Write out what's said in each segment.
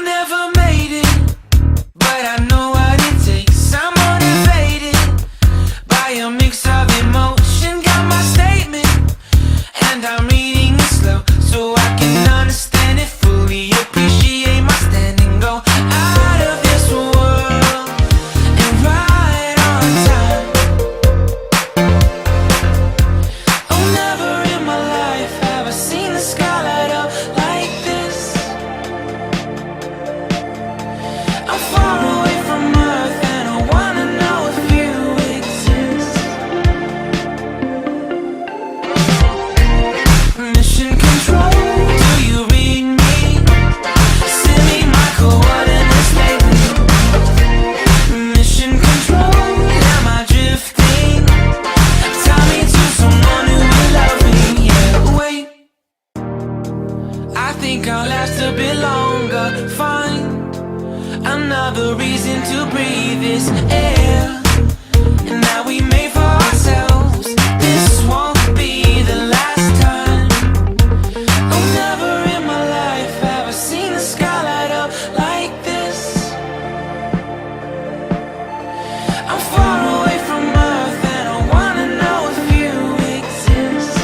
never made it, but I know what it takes. I'm motivated by a mix of emotion. Got my statement, and I'm reading it slow so I can understand it fully. Appreciate my standing, go out of this world and right on time. Oh, never in my life have I seen the sky light up like this. I'm far away from Earth and I wanna know if you exist. Mission control, do you read me? Send me my coordinates lately. Mission control, am I drifting? Tie me to someone who will love me. Yeah, wait, I think I'll last a bit longer. Find another reason to breathe this air, and that we made for ourselves. This won't be the last time. Oh, never in my life have I seen the sky light up like this. I'm far away from Earth and I wanna know if you exist.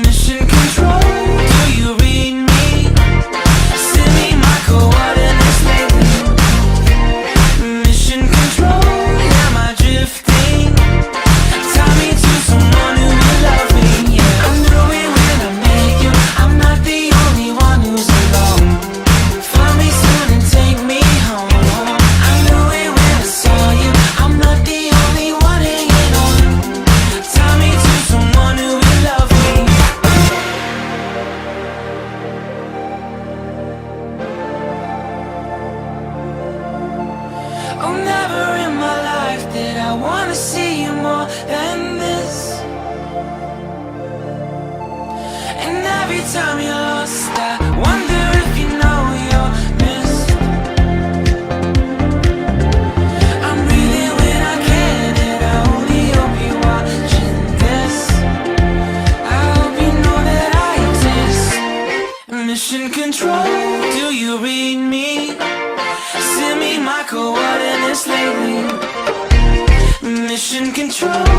Mission control, do you read me? Send me my coordinates lately. Mission control, am I drifting? Tie me to someone who will love me. Yeah, I knew it when I met you. I'm not the only one who's alone. Find me soon and take me home. I knew it when I saw you. I'm not the only one hanging on. Tie me to someone who will love me. Oh, never in my life did I wanna see you more than this. And every time you're lost, I wonder if you know you're missed. I'm breathing when I can, and I only hope you're watching this. I hope you know that I exist. Mission control, do you read me? Send me my coordinates lately. Mission control,